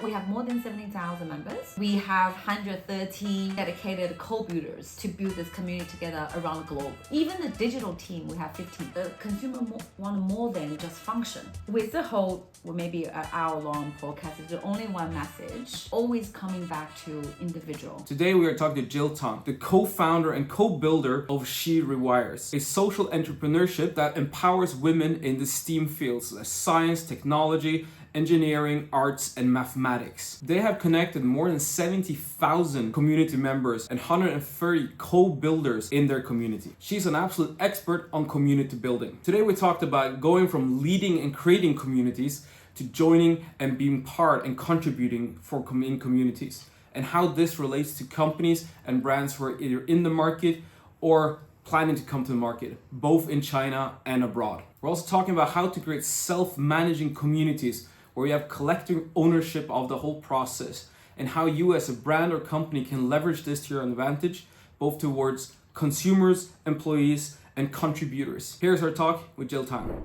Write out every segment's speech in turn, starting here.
we have more than 70,000 members. We have 130 dedicated co-builders to build this community together around the globe. Even the digital team, we have 15. The consumer want more than just function. With the whole, or maybe an hour-long podcast, it's only one message, always coming back to individual. Today we are talking to Jill Tang, the co-founder and co-builder of SHE REWIRES, a social entrepreneurship that empowers women in the STEAM fields like science, technology, engineering, arts, and mathematics. They have connected more than 70,000 community members and 130 co-builders in their community. She's an absolute expert on community building. Today we talked about going from leading and creating communities to joining and being part and contributing in communities, and how this relates to companies and brands who are either in the market or planning to come to the market, both in China and abroad. We're also talking about how to create self-managing communities where you have collective ownership of the whole process, and how you as a brand or company can leverage this to your advantage, both towards consumers, employees, and contributors. Here's our talk with Jill Tang.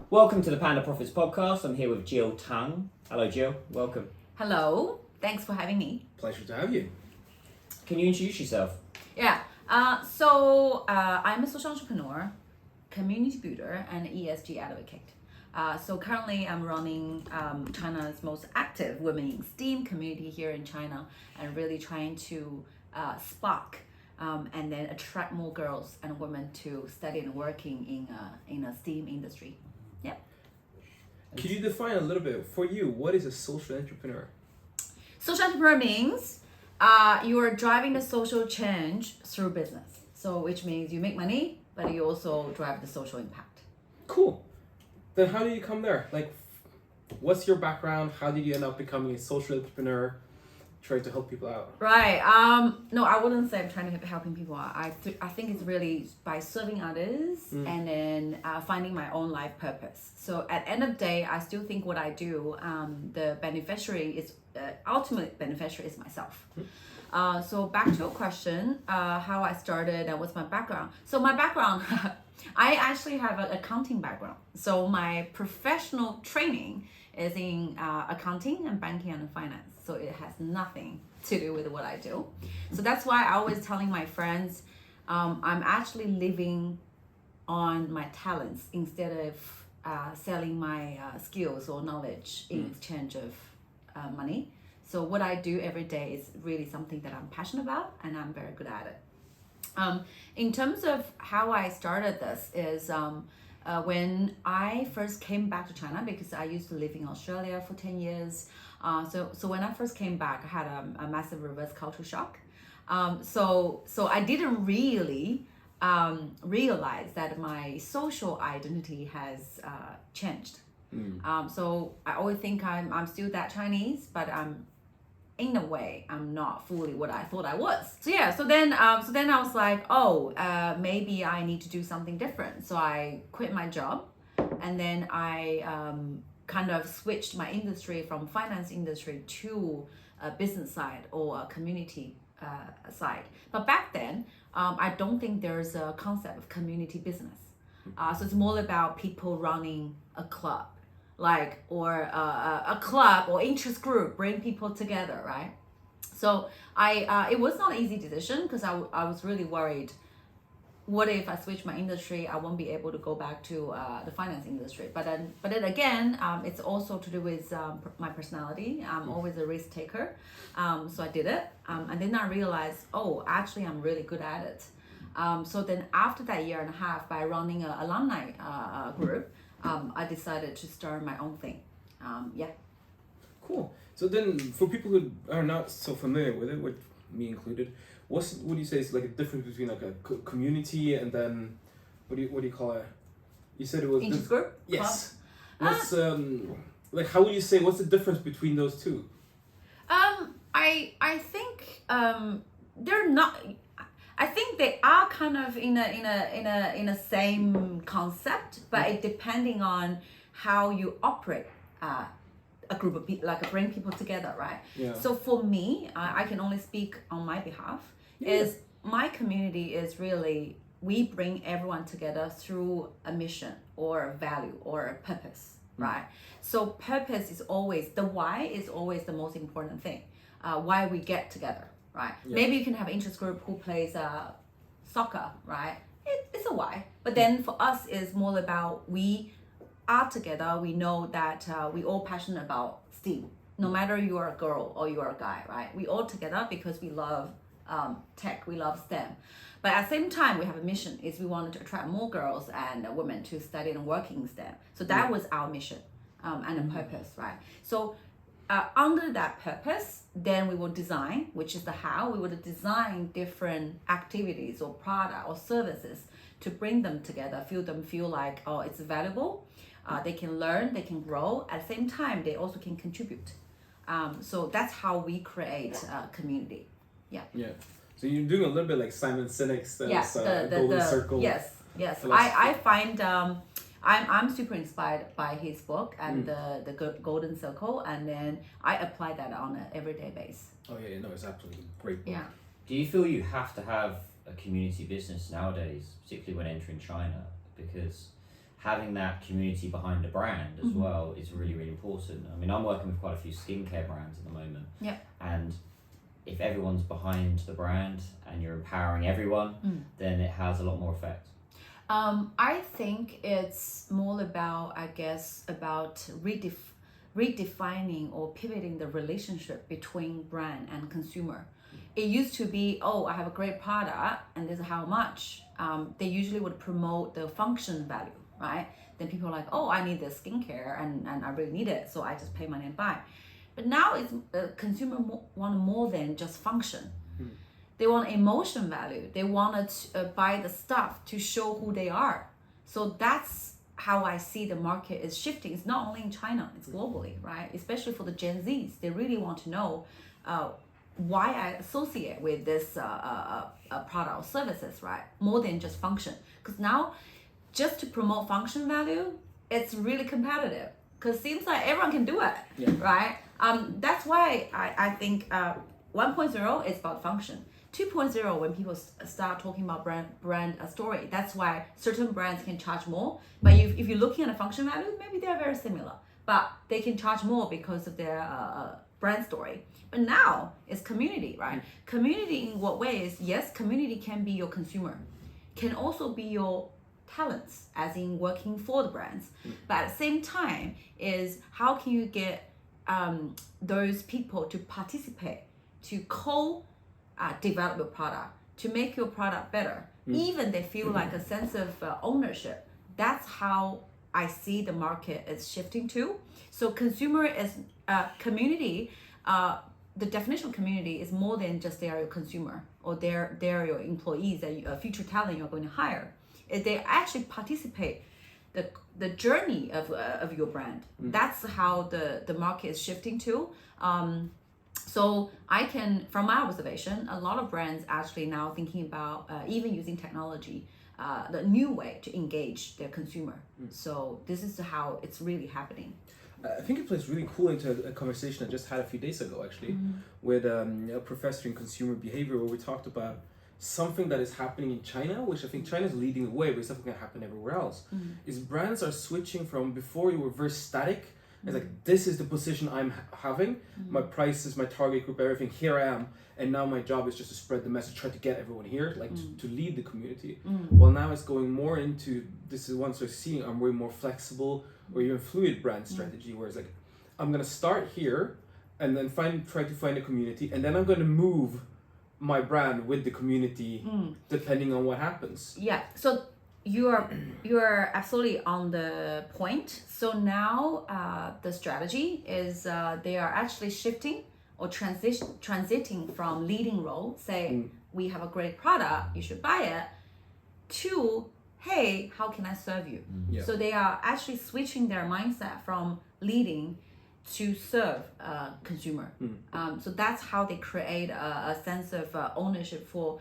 Welcome to the Panda Profits Podcast. I'm here with Jill Tang. Hello, Jill. Welcome. Hello, thanks for having me. Pleasure to have you. Can you introduce yourself? Yeah, I'm a social entrepreneur, community builder, and ESG advocate. So currently I'm running China's most active women in STEAM community here in China, and really trying to spark and then attract more girls and women to study and working in a STEAM industry. Yeah. Could you define a little bit, for you, what is a social entrepreneur? Social entrepreneur means you are driving the social change through business. So which means you make money, but you also drive the social impact. Cool. Then how did you come there? Like, what's your background? How did you end up becoming a social entrepreneur, trying to help people out? Right. No, I wouldn't say I'm trying to helping people out. I think it's really by serving others and then finding my own life purpose. So at the end of the day, I still think what I do, the beneficiary is ultimate beneficiary is myself. So back to your question, how I started and what's my background. So my background, I actually have an accounting background. So my professional training is in accounting and banking and finance. So it has nothing to do with what I do. So that's why I always telling my friends, I'm actually living on my talents instead of selling my skills or knowledge in exchange of money. So what I do every day is really something that I'm passionate about, and I'm very good at it. In terms of how I started this is when I first came back to China, because I used to live in Australia for 10 years. So when I first came back, I had a massive reverse culture shock. So I didn't really realize that my social identity has changed. So I always think I'm still that Chinese, but in a way, I'm not fully what I thought I was. So then I was like, maybe I need to do something different. So I quit my job, and then I kind of switched my industry from finance industry to a business side or a community side. But back then, I don't think there's a concept of community business. So it's more about people running a club, or a club or interest group, bring people together, right? So it was not an easy decision, because I was really worried, what if I switch my industry, I won't be able to go back to the finance industry. But then again, it's also to do with my personality. I'm always a risk taker. So I did it. And then I realized, actually I'm really good at it. So then after that year and a half, by running an alumni group, I decided to start my own thing. Cool. So then, for people who are not so familiar with it, with me included, what do you say is like a difference between like a community and then what do you call it? You said it was interest group? Yes. What's how would you say, what's the difference between those two? I think they're not. I think they are kind of in a same concept, but it depending on how you operate a group of people, bring people together, right? Yeah. So for me, I can only speak on my behalf. Is my community is really, we bring everyone together through a mission or a value or a purpose. right? So purpose is always, the why is always the most important thing. Why we get together, right? Yeah. Maybe you can have an interest group who plays soccer, right? It's a why. But then for us, it's more about we are together. We know that we all passionate about STEAM. No matter you are a girl or you are a guy, right? We all together because we love tech, we love STEM. But at the same time, we have a mission, is we wanted to attract more girls and women to study and work in STEM. So that was our mission and a purpose, right? So under that purpose, then we will design, which is the how, we will design different activities or product or services to bring them together, feel like, oh, it's valuable. They can learn, they can grow. At the same time, they also can contribute. So that's how we create a community. Yeah. Yeah. So you're doing a little bit like Simon Sinek's the Golden Circle. Yes. philosophy. I find I'm super inspired by his book and the Golden Circle, and then I apply that on an everyday basis. Oh yeah, no, it's absolutely a great book. Yeah. Do you feel you have to have a community business nowadays, particularly when entering China? Because having that community behind a brand as well is really, really important. I mean, I'm working with quite a few skincare brands at the moment. Yeah. And if everyone's behind the brand and you're empowering everyone, then it has a lot more effect. I think it's more about, redefining or pivoting the relationship between brand and consumer. It used to be, oh, I have a great product and this is how much. They usually would promote the function value, right? Then people are like, oh, I need this skincare and I really need it, so I just pay money and buy. But now it's consumer want more than just function. They want emotion value. They want to buy the stuff to show who they are. So that's how I see the market is shifting. It's not only in China, it's globally, right? Especially for the Gen Zs. They really want to know why I associate with this product or services, right? More than just function. Because now, just to promote function value, it's really competitive. Because it seems like everyone can do it, right? That's why I think 1.0 is about function. 2.0, when people start talking about brand story, that's why certain brands can charge more. But if you're looking at a function value, maybe they're very similar, but they can charge more because of their brand story. But now it's community, right? Community in what ways? Yes, community can be your consumer, can also be your talents, as in working for the brands. But at the same time is how can you get those people to participate, to develop your product, to make your product better. Even they feel like a sense of ownership. That's how I see the market is shifting to. So consumer is community. The definition of community is more than just they are your consumer or they're your employees, that future talent you're going to hire. They actually participate the journey of your brand. That's how the market is shifting to. So I can, from my observation, a lot of brands actually now thinking about even using technology, the new way to engage their consumer. So this is how it's really happening. I think it plays really cool into a conversation I just had a few days ago, actually, with a professor in consumer behavior, where we talked about something that is happening in China, which I think China is leading the way, but it's something that can happen everywhere else, is brands are switching from before you were very static. It's like, this is the position I'm having, my prices, my target group, everything, here I am. And now my job is just to spread the message, try to get everyone here, like to lead the community. Well, now it's going more into, this is once we're seeing a way more flexible or even fluid brand strategy, where it's like, I'm gonna start here and then try to find a community, and then I'm gonna move my brand with the community depending on what happens. Yeah, so you're absolutely on the point. So now the strategy is they are actually shifting or transiting from leading role, say we have a great product, you should buy it, to hey, how can I serve you? So they are actually switching their mindset from leading to serve consumer. So that's how they create a sense of ownership for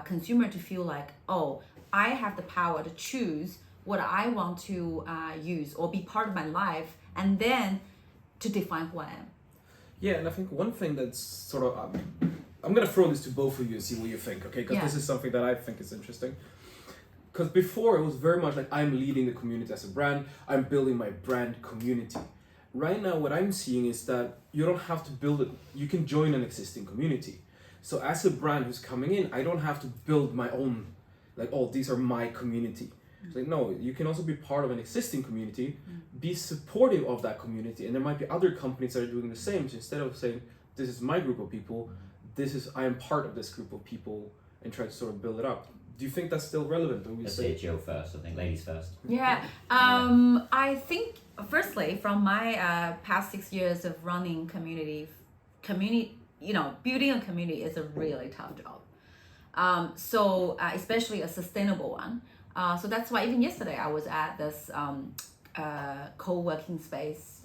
consumer to feel like, oh, I have the power to choose what I want to use or be part of my life, and then to define who I am. Yeah, and I think one thing that's sort of, I'm going to throw this to both of you and see what you think, okay? Because this is something that I think is interesting. Because before it was very much like I'm leading the community as a brand, I'm building my brand community. Right now, what I'm seeing is that you don't have to build it, you can join an existing community. So as a brand who's coming in, I don't have to build my own, like, oh, these are my community. It's like, no, you can also be part of an existing community, be supportive of that community. And there might be other companies that are doing the same. So instead of saying, this is my group of people, I am part of this group of people, and try to sort of build it up. Do you think that's still relevant? Let's say Jill first. I think ladies first. Yeah. I think firstly, from my past 6 years of running community, building a community is a really tough job. So especially a sustainable one. So that's why even yesterday I was at this co-working space.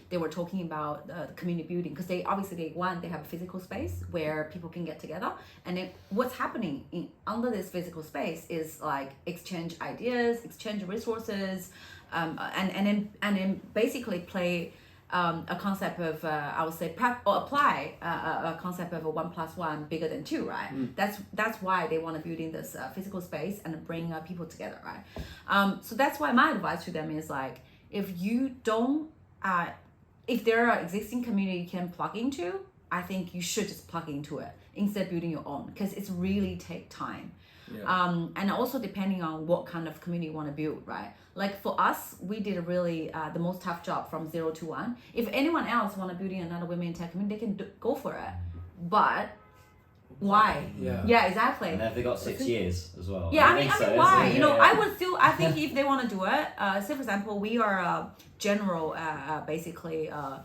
They were talking about community building because they have a physical space where people can get together, and then what's happening under this physical space is like exchange ideas, exchange resources, and then basically play a concept of I would say apply a concept of a 1 + 1 bigger than 2, right? That's why they want to build in this physical space and bring people together, right? So that's why my advice to them is like, if you don't if there are existing community you can plug into, I think you should just plug into it instead of building your own, because it's really take time. Yeah. And also depending on what kind of community you want to build, right? Like for us, we did a really the most tough job from 0 to 1. If anyone else want to build in another women in tech community, they can go for it. But why? Yeah, exactly. And have they got 6 years as well? Yeah, I mean why? I think if they want to do it, say for example, we are a general, basically a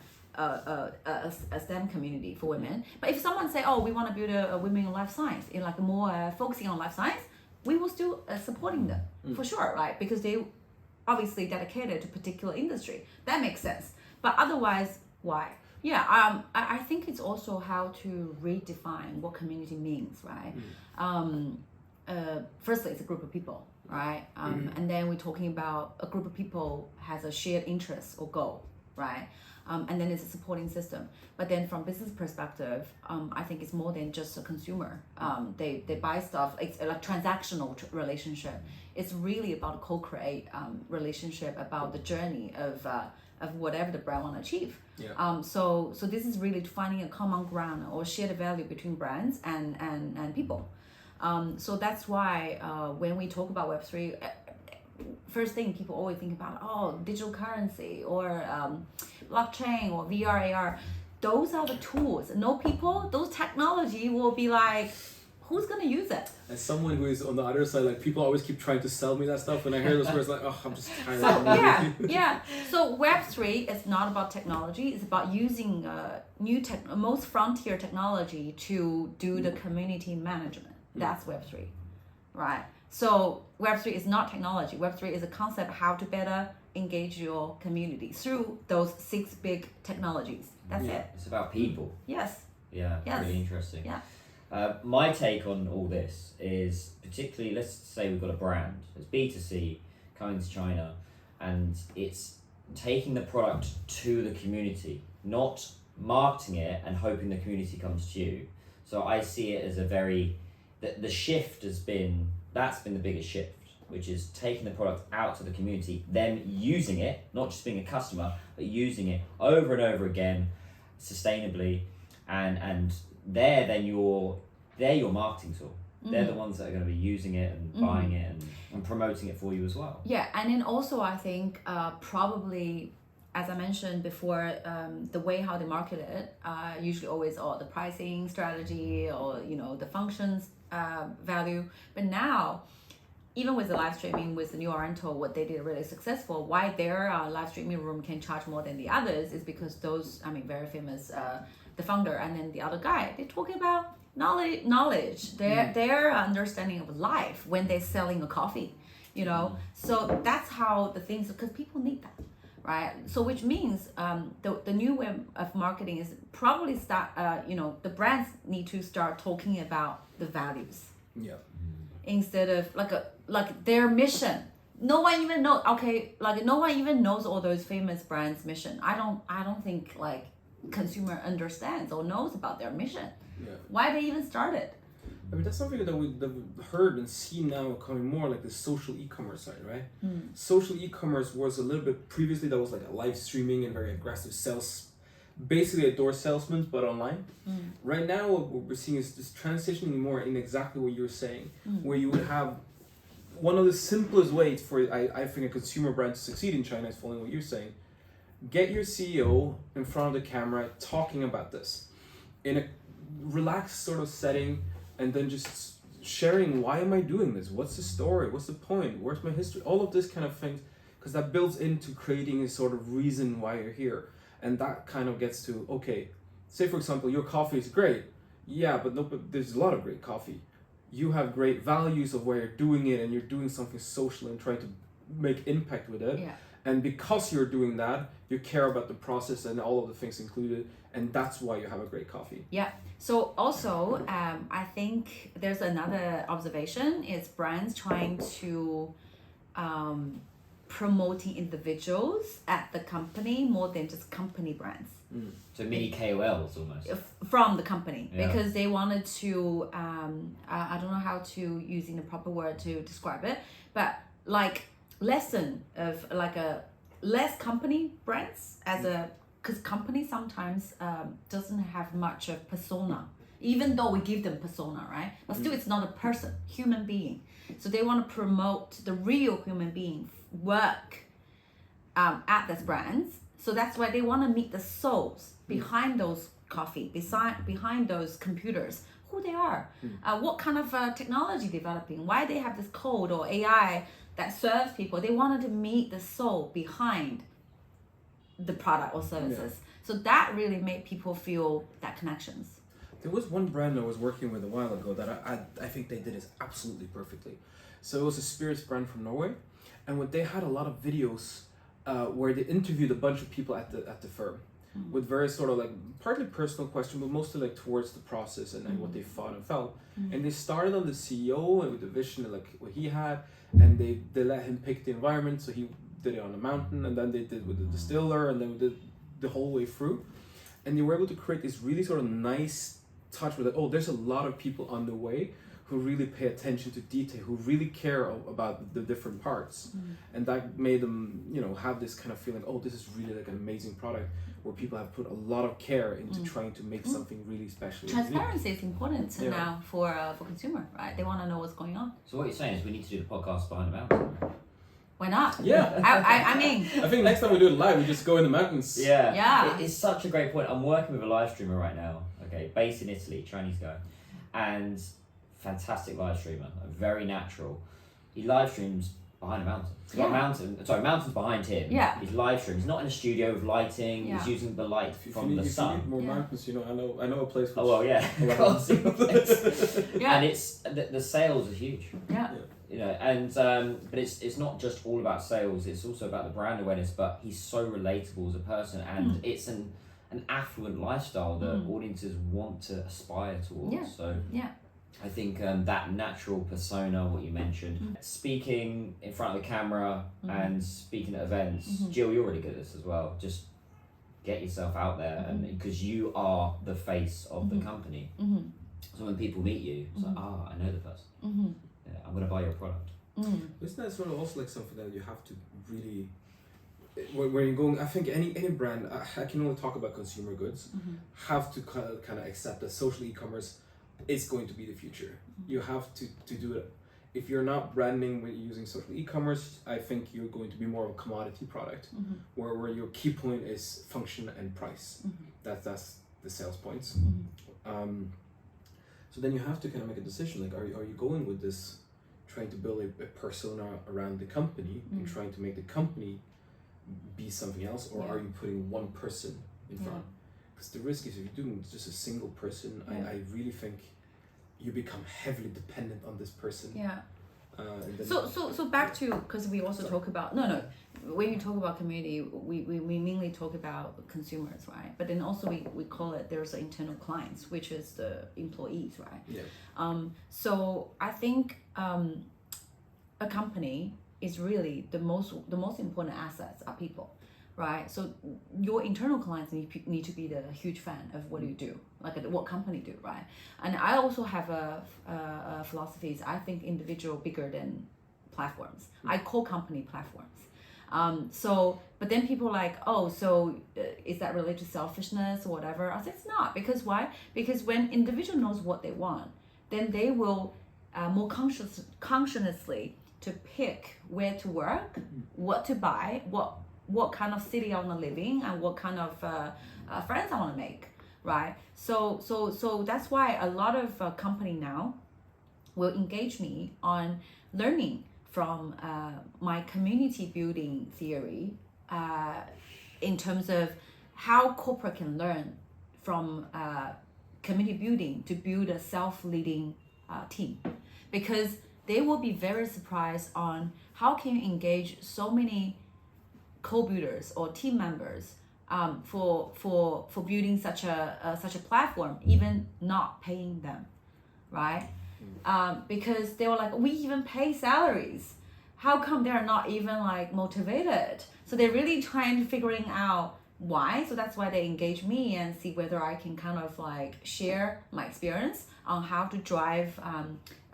STEM community for women. But if someone say, oh, we want to build a women in life science, in like more focusing on life science, we will still supporting them for sure, right? Because they obviously dedicated to particular industry. That makes sense. But otherwise, why? Yeah, I think it's also how to redefine what community means, right? Firstly, it's a group of people, right? And then we're talking about a group of people has a shared interest or goal, right? And then it's a supporting system. But then from business perspective, I think it's more than just a consumer. They buy stuff, it's like transactional relationship. It's really about co-create relationship, about the journey of whatever the brand want to achieve. Yeah. So this is really finding a common ground or shared value between brands and people. So that's why when we talk about Web3, first thing people always think about, digital currency or blockchain or VR, AR. Those are the tools. No people, those technology will be like, who's gonna use it? As someone who is on the other side, like people always keep trying to sell me that stuff. When I hear those words, like, oh, I'm just tired. Yeah. So Web3 is not about technology. It's about using most frontier technology to do the community management. That's Web3, right? So Web3 is not technology. Web3 is a concept how to better engage your community through those 6 big technologies. That's it. It's about people. Yes. Yeah. Yes. Really interesting. Yeah. My take on all this is particularly, let's say we've got a brand, it's B2C coming to China, and it's taking the product to the community, not marketing it and hoping the community comes to you. So I see it as the shift that's been the biggest shift, which is taking the product out to the community, them using it, not just being a customer, but using it over and over again, sustainably, and they're your marketing tool. They're the ones that are going to be using it and buying it and promoting it for you as well. Yeah, and then also I think probably, as I mentioned before, the way how they market it, usually always the pricing strategy or the functions value. But now, even with the live streaming, with the new Oriental, what they did really successful, why their live streaming room can charge more than the others is because those, very famous, the founder and then the other guy, they're talking about knowledge, their understanding of life when they're selling a coffee, So that's how the things, because people need that, right? So which means the new way of marketing is probably the brands need to start talking about the values. Yeah. Instead of like their mission. No one even knows. No one even knows all those famous brands' mission. I don't think like consumer understands or knows about their mission. Yeah. Why they even started. I mean, that's something that we've heard and seen now coming more like the social e-commerce side, right? Social e-commerce was a little bit previously, that was like a live streaming and very aggressive sales, basically a door salesman, but online. Right now, what we're seeing is just transitioning more in exactly what you're saying, where you would have one of the simplest ways for, I think, a consumer brand to succeed in China is following what you're saying. Get your CEO in front of the camera talking about this in a relaxed sort of setting, and then just sharing, why am I doing this? What's the story? What's the point? Where's my history? All of this kind of things, because that builds into creating a sort of reason why you're here. And that kind of gets to, okay, say for example, your coffee is great. Yeah, but there's a lot of great coffee. You have great values of why you're doing it, and you're doing something social and trying to make impact with it. Yeah. And because you're doing that, you care about the process and all of the things included, and that's why you have a great coffee. Yeah. So also, I think there's another observation is brands trying to promoting individuals at the company more than just company brands. So mini KOLs almost. From the company, Yeah. because they wanted to, I don't know how to using the proper word to describe it, but like lesson of like a less company brands as a, because company sometimes doesn't have much of persona, even though we give them persona, right? But still it's not a person, human being. So they want to promote the real human being work at these brands. So that's why they want to meet the souls behind those coffee, behind those computers, who they are, what kind of technology developing, why they have this code or AI that serves people. They wanted to meet the soul behind the product or services. So that really made people feel that connections. There was one brand I was working with a while ago that I think they did it absolutely perfectly. So it was a spirits brand from Norway, and what they had a lot of videos where they interviewed a bunch of people at the firm with various sort of like partly personal questions, but mostly like towards the process and what they thought and felt. And they started on the CEO and with the vision and like what he had, and they let him pick the environment. So he did it on a mountain, and then they did with the distiller, and then we did the whole way through. And they were able to create this really sort of nice touch with it. Oh, there's a lot of people on the way who really pay attention to detail, who really care about the different parts. And that made them, you know, have this kind of feeling, oh, this is really like an amazing product where people have put a lot of care into trying to make something really special. Transparency is important now for consumer, right? They want to know what's going on. So what you're saying is we need to do the podcast behind the mountain. Why not? Yeah. I mean, I think next time we do it live, we just go in the mountains. Yeah. It's such a great point. I'm working with a live streamer right now, okay, based in Italy, Chinese guy, and fantastic live streamer, very natural. He live streams behind a mountain. He's got mountains behind him. Yeah. He's live streams. He's not in a studio with lighting. Yeah. He's using the light from the If you sun. need more mountains, you know, I know a place. Oh well, yeah. Yeah. And it's the sales are huge. Yeah. You know, and but it's not just all about sales. It's also about the brand awareness. But he's so relatable as a person, and it's an affluent lifestyle that audiences want to aspire towards. Yeah. So Yeah. I think that natural persona, what you mentioned, speaking in front of the camera and speaking at events. Jill, you're really good at this as well. Just get yourself out there, and because you are the face of the company. So when people meet you, it's like, I know the person. Yeah, I'm gonna buy your product. Isn't that sort of also like something that you have to really, when you're going, I think any brand, I can only talk about consumer goods, have to kind of accept that social e-commerce is going to be the future. You have to do it. If you're not branding when you're using social e-commerce, I think you're going to be more of a commodity product, where your key point is function and price. That's the sales points. So then you have to kind of make a decision, like are you going with this, trying to build a persona around the company and trying to make the company be something else, or are you putting one person in front? Because the risk is if you're doing just a single person, I really think you become heavily dependent on this person. Yeah. And then So back to, because we also talk about when you talk about community, we mainly talk about consumers, right? But then also we call it, there's internal clients, which is the employees, right? Yeah. So I think a company is really the most important assets are people. right? So your internal clients need to be the huge fan of what you do, like what company do, right? And I also have a philosophy. I think individual bigger than platforms. I call company platforms. But then people are like, oh, so is that related to selfishness or whatever? I say it's not. Because why? Because when individual knows what they want, then they will more consciously to pick where to work, what to buy, what kind of city I want to live in, and what kind of friends I want to make, right? So that's why a lot of company now will engage me on learning from my community building theory in terms of how corporate can learn from community building to build a self-leading team, because they will be very surprised on how can you engage so many co-builders or team members for building such a platform, even not paying them, right? Because they were like, we even pay salaries. How come they're not even like motivated? So they're really trying to figuring out why. So that's why they engage me and see whether I can kind of like share my experience on how to drive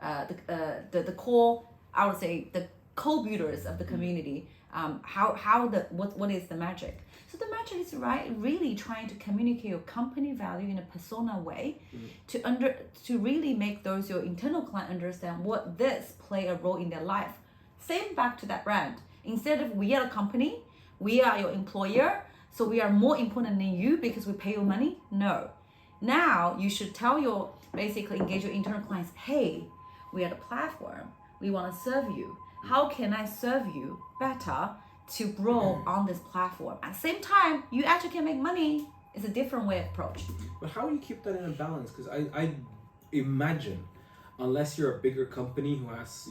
the core, I would say the co-builders of the community. What is the magic? So the magic is really trying to communicate your company value in a persona way, to really make those your internal client understand what this play a role in their life. Same back to that brand. Instead of we are a company, we are your employer, so we are more important than you because we pay you money. No. Now you should basically engage your internal clients. Hey, we are the platform. We want to serve you. How can I serve you better to grow on this platform? At the same time, you actually can make money. It's a different way of approach. But how do you keep that in a balance? Because I imagine, unless you're a bigger company who has,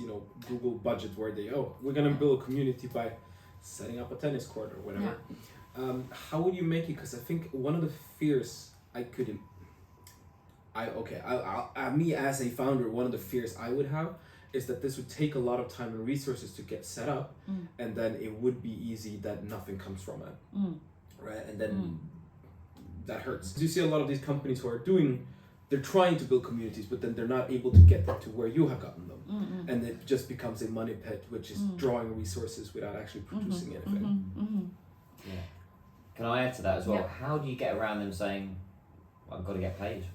Google budget where we're gonna build a community by setting up a tennis court or whatever. Yeah. How would you make it? Because I think one of the fears me as a founder, one of the fears I would have is that this would take a lot of time and resources to get set up, and then it would be easy that nothing comes from it, right? And then that hurts. You see a lot of these companies who are they're trying to build communities, but then they're not able to get them to where you have gotten them, and it just becomes a money pit, which is drawing resources without actually producing anything. Yeah. Can I add to that as well? Yeah. How do you get around them saying, I've got to get paid?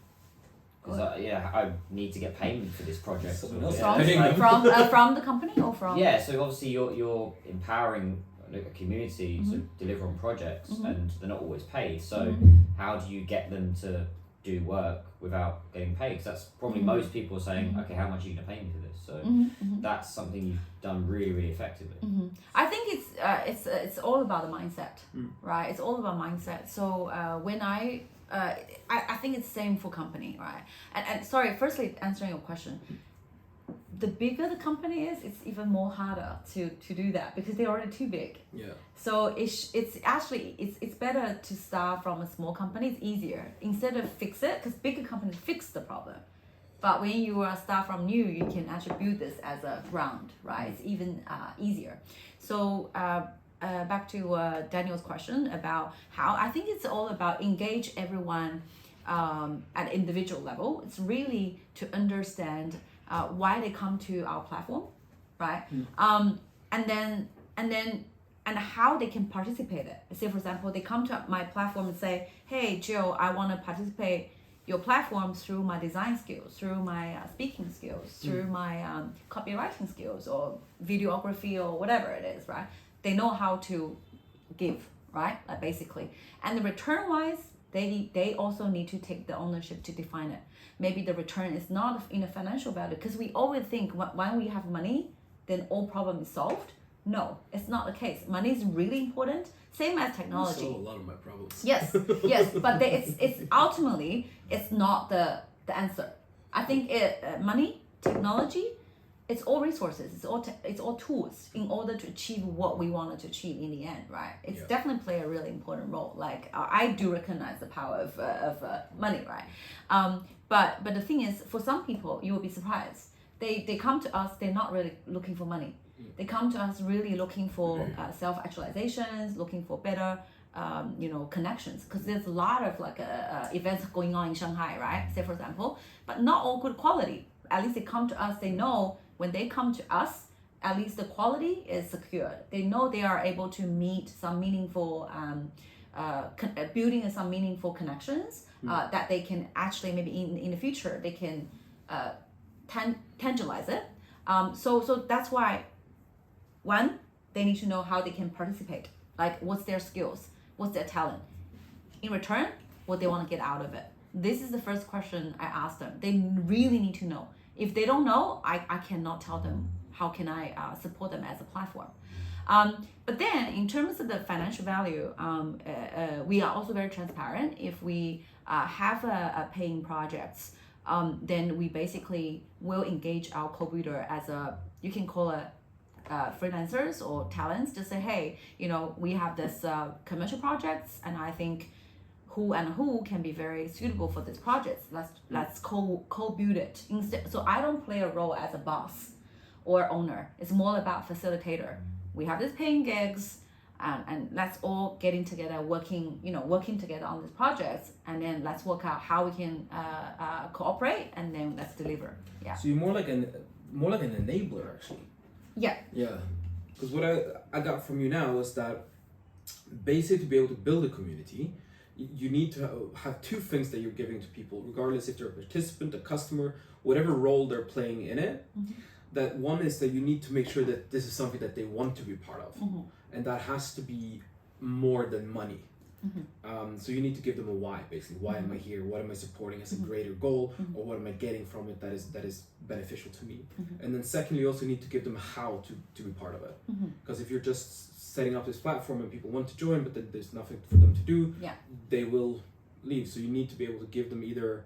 Because I need to get payment for this project. From the company or from? Yeah, so obviously you're empowering a community to deliver on projects, and they're not always paid. So how do you get them to do work without getting paid? Because that's probably most people are saying, okay, how much are you going to pay me for this? So that's something you've done really, really effectively. I think it's all about the mindset, right? It's all about mindset. So when I think it's same for company, right? And sorry, firstly, answering your question, the bigger the company is, it's even more harder to do that because they're already too big. Yeah. So it's better to start from a small company. It's easier instead of fix it, because bigger companies fix the problem. But when you start from new, you can actually build this as a ground, right? It's even easier. So back to Daniel's question about how I think it's all about engage everyone at individual level. It's really to understand why they come to our platform, right? And how they can participate it. Say, for example, they come to my platform and say, hey, Jill, I want to participate your platform through my design skills, through my speaking skills, through my copywriting skills or videography or whatever it is, right? They know how to give, right? Like basically. And the return wise, they also need to take the ownership to define it. Maybe the return is not in a financial value, because we always think when we have money, then all problem is solved. No, it's not the case. Money is really important. Same as technology. You solve a lot of my problems. Yes, but it's ultimately it's not the answer. I think money, technology, it's all resources. It's all tools in order to achieve what we wanted to achieve in the end, right? It's definitely play a really important role. Like I do recognize the power of money, right? But the thing is, for some people, you will be surprised. They come to us. They're not really looking for money. They come to us really looking for self-actualizations, looking for better connections, because there's a lot of events going on in Shanghai, right? Say for example, but not all good quality. At least they come to us, they know when they come to us, at least the quality is secured. They know they are able to meet some meaningful, building some meaningful connections that they can actually maybe in the future, they can tangibilize it. So that's why, one, they need to know how they can participate, like what's their skills, what's their talent. In return, what they want to get out of it. This is the first question I ask them. They really need to know. If they don't know, I cannot tell them how can I support them as a platform. But then in terms of the financial value, we are also very transparent. If we have a paying projects, then we basically will engage our co-builder as you can call it freelancers or talents, to say, hey, we have this commercial projects, and I think who can be very suitable for this project. Let's co-build it instead. So I don't play a role as a boss or owner. It's more about facilitator. We have these paying gigs, and let's all getting together, working together on this project, and then let's work out how we can cooperate, and then let's deliver. Yeah. So you're more like an enabler, actually. Yeah. Yeah. Because what I got from you now is that basically to be able to build a community, you need to have two things that you're giving to people, regardless if they're a participant, a customer, whatever role they're playing in it. Mm-hmm. That one is that you need to make sure that this is something that they want to be part of. Mm-hmm. And that has to be more than money. Mm-hmm. So you need to give them a why, basically. Why am I here? What am I supporting as a greater goal? Or what am I getting from it that is beneficial to me? And then secondly, you also need to give them how to be part of it. Because if you're just setting up this platform and people want to join, but then there's nothing for them to do, they will leave. So you need to be able to give them either,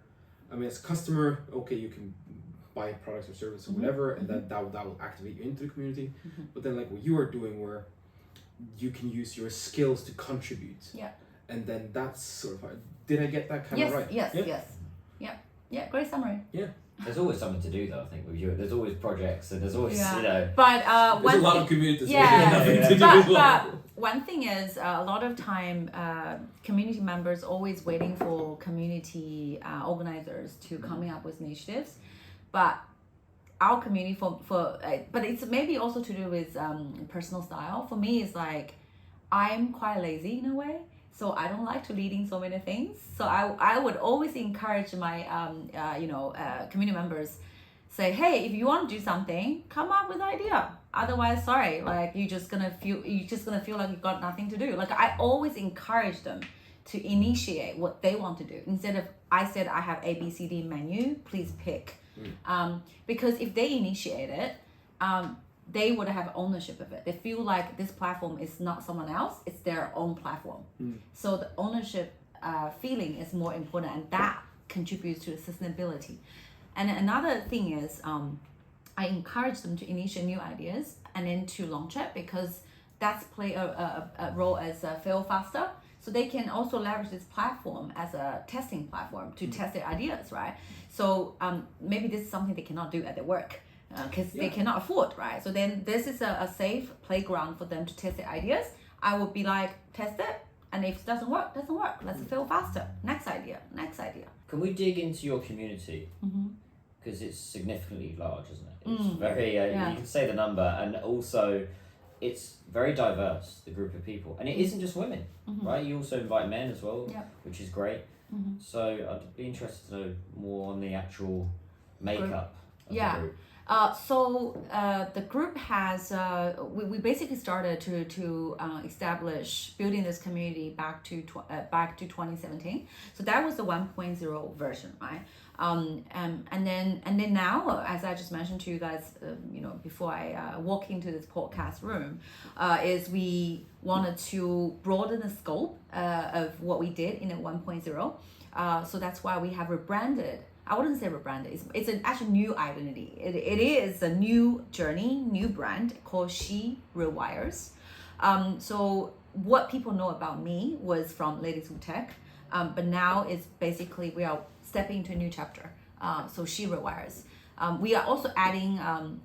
as a customer, okay, you can buy products or services or whatever, and that will activate you into the community. But then like what you are doing, where you can use your skills to contribute. Yeah. And then that's sort of hard. Did I get that kind of right? Yes. Yeah, great summary. Yeah. There's always something to do though, I think, with you. There's always projects, and there's always, But there's a lot of communities. But one thing is, a lot of time, community members always waiting for community organizers to coming up with initiatives. But our community but it's maybe also to do with personal style. For me, it's like I'm quite lazy in a way, so I don't like to leading so many things. So I would always encourage my community members, say, hey, if you want to do something, come up with an idea. Otherwise, sorry, like you're just gonna feel like you got nothing to do. Like I always encourage them to initiate what they want to do, instead of I said I have ABCD menu, please pick. Because if they initiate it, they would have ownership of it. They feel like this platform is not someone else, it's their own platform. So the ownership feeling is more important, and that contributes to the sustainability. And another thing is, I encourage them to initiate new ideas and then to launch it, because that's play a role as a fail faster. So they can also leverage this platform as a testing platform to test their ideas, right? So maybe this is something they cannot do at their work because they cannot afford, right? So then this is a safe playground for them to test their ideas. I would be like, test it, and if it doesn't work, let's fail faster. Next idea. Can we dig into your community? Because it's significantly large, isn't it? It's very, you can say the number, and also it's very diverse, the group of people. And it isn't just women, right? You also invite men as well, which is great. So I'd be interested to know more on the actual makeup of the group. So the group has, we basically started to establish building this community back to 2017. So that was the 1.0 version, right? And then now, as I just mentioned to you guys, before I walk into this podcast room, is we wanted to broaden the scope of what we did in the 1.0. So that's why we have rebranded. I wouldn't say rebranded. It's an actual new identity. It is a new journey, new brand called SHE REWIRES. So what people know about me was from Ladies Who Tech, but now it's basically we are stepping into a new chapter. So SHE REWIRES. We are also adding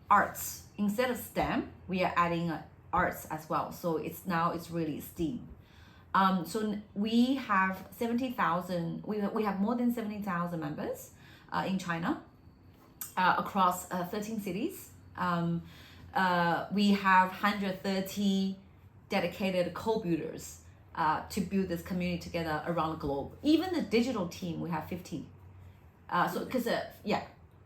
arts. Instead of STEM, we are adding arts as well. So it's really STEAM. So we have 70,000. We have more than 70,000 members in China across 13 cities. We have 130 dedicated co-builders to build this community together around the globe. Even the digital team, we have 50.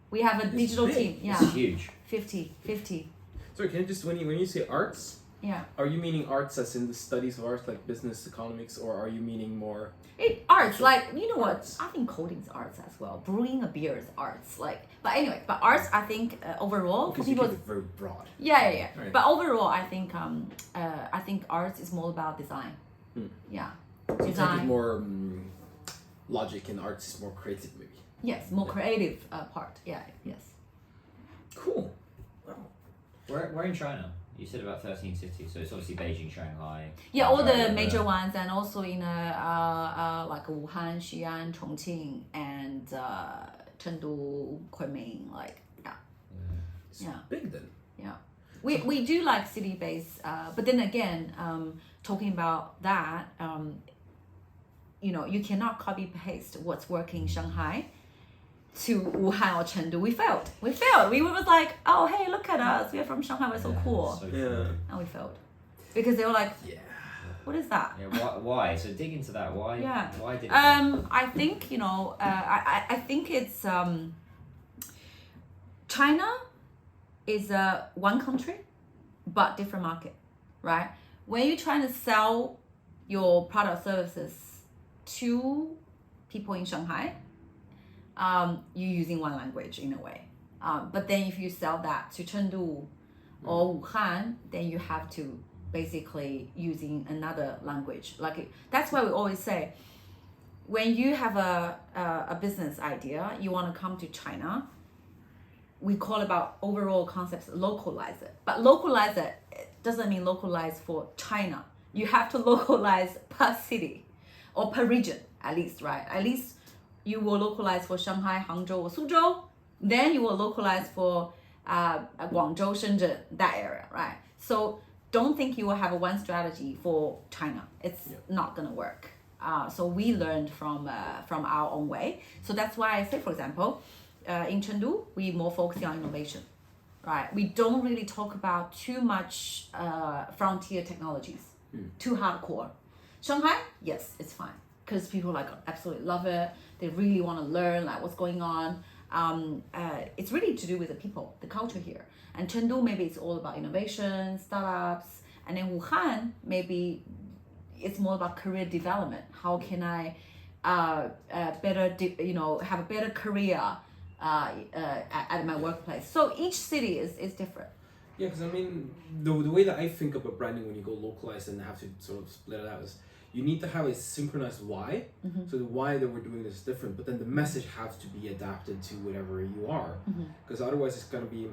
We have a digital team. Yeah, It's huge. 50. Sorry, can you just when you say arts, Yeah. are you meaning arts as in the studies of arts like business economics, or are you meaning more? Arts, like, you know what? Arts. I think coding's arts as well. Brewing a beer is arts. Like, but anyway, arts, I think overall for Because you people. keep it very broad. Yeah. Right. But overall, I think arts is more about design. Yeah. So tech is Design. more logic, and arts is more creative, maybe. Yes, more creative part. Yeah. Yes. Cool. Wow. We're in China. You said about 13 cities, so it's obviously Beijing, Shanghai. Yeah, all the Shanghai, major ones, and also in like Wuhan, Xi'an, Chongqing, and Chengdu, Kunming. Like, yeah. It's Yeah. big then. Yeah, we do like city-based, but then again, talking about that, you cannot copy-paste what's working in Shanghai to Wuhan or Chengdu. We failed. We were like, oh, hey, look at us. We're from Shanghai. We're so cool. So Yeah. true. And we failed. Because they were like, Yeah. what is that? Yeah, why? So dig into that. Why? Yeah. Why did it? I think, I think it's China is one country, but different market, right? When you're trying to sell your product services to people in Shanghai, you're using one language in a way. But then if you sell that to Chengdu or Wuhan, then you have to basically using another language. That's why we always say, when you have a business idea, you want to come to China, we call about overall concepts, localize it. But localize it doesn't mean localize for China. You have to localize per city or per region at least, right? At least you will localize for Shanghai, Hangzhou, or Suzhou. Then you will localize for Guangzhou, Shenzhen, that area, right? So don't think you will have one strategy for China. It's not gonna work. So we learned from our own way. So that's why I say, for example, in Chengdu, we more focusing on innovation, right? We don't really talk about too much frontier technologies, too hardcore. Shanghai, yes, it's fine, because people like absolutely love it. They really want to learn like what's going on. It's really to do with the people, the culture here. And Chengdu, maybe it's all about innovation, startups. And then Wuhan, maybe it's more about career development. How can I have a better career at my workplace? So each city is different. Yeah, because I mean, the way that I think about branding when you go localized and have to sort of split it out is you need to have a synchronized why. So the why that we're doing this is different, but then the message has to be adapted to whatever you are. Because otherwise it's going to be,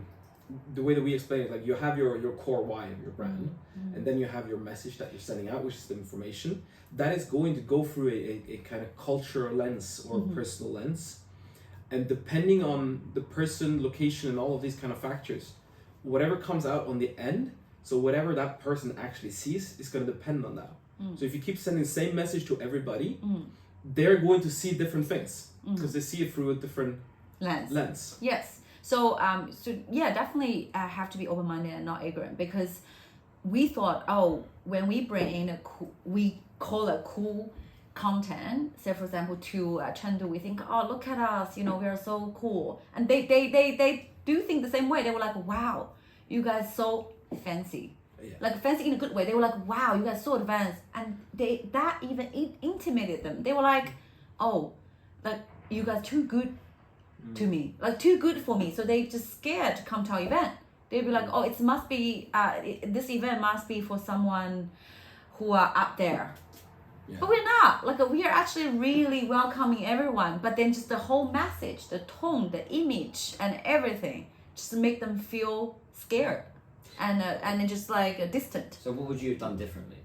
the way that we explain it, like you have your core why of your brand, and then you have your message that you're sending out, which is the information. That is going to go through a kind of cultural lens or personal lens. And depending on the person, location, and all of these kind of factors, whatever comes out on the end, so whatever that person actually sees is going to depend on that. So if you keep sending the same message to everybody, they're going to see different things because they see it through a different lens. Yes. So definitely have to be open-minded and not ignorant, because we thought, when we bring in we call it cool content, say for example to Chengdu, we think, look at us, we are so cool, and they do think the same way. They were like, wow, you guys so fancy. Like fancy in a good way. They were like, wow, you guys so advanced, and that even intimidated them. They were like, like you guys too good to me, like too good for me. So they just scared to come to our event. They'd be like, it must be this event must be for someone who are up there. But we're not. Like we are actually really welcoming everyone. But then just the whole message, the tone, the image, and everything, just to make them feel scared. And just like distant. So what would you have done differently?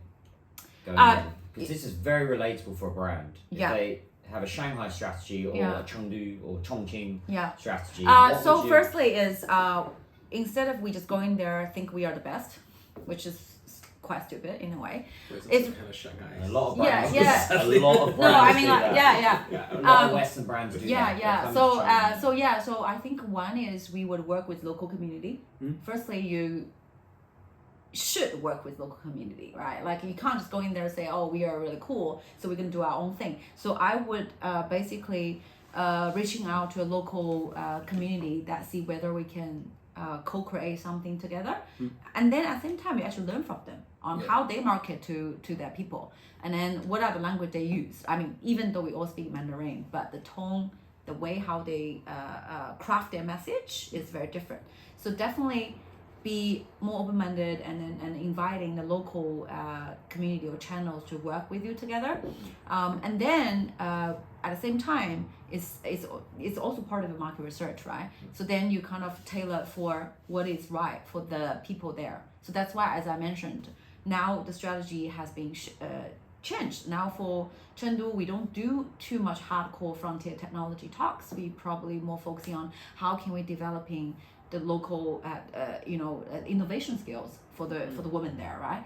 Because this is very relatable for a brand. If they have a Shanghai strategy or Yeah. a Chengdu or Chongqing Yeah. strategy, So firstly is instead of we just going there think we are the best, which is quite stupid in a way. It's kind of Shanghai. a lot of Yeah, brands. yeah. A lot of brands. No, I mean do like that. yeah. A lot of Western brands do that. Yeah, They yeah. come So, to China. so I think one is we would work with local community. Firstly, you should work with local community, right? Like you can't just go in there and say, oh, we are really cool, so we're gonna do our own thing. So I would basically reaching out to a local community that see whether we can co-create something together, and then at the same time you actually learn from them on how they market to their people, and then what are the language they use. I mean, even though we all speak Mandarin, but the tone, the way how they craft their message is very different. So definitely be more open-minded and inviting the local community or channels to work with you together, and then at the same time it's also part of the market research, right? So then you kind of tailor for what is right for the people there. So that's why, as I mentioned, now the strategy has been changed. Now for Chengdu, we don't do too much hardcore frontier technology talks. We probably more focusing on how can we developing the local innovation skills for the women there, right?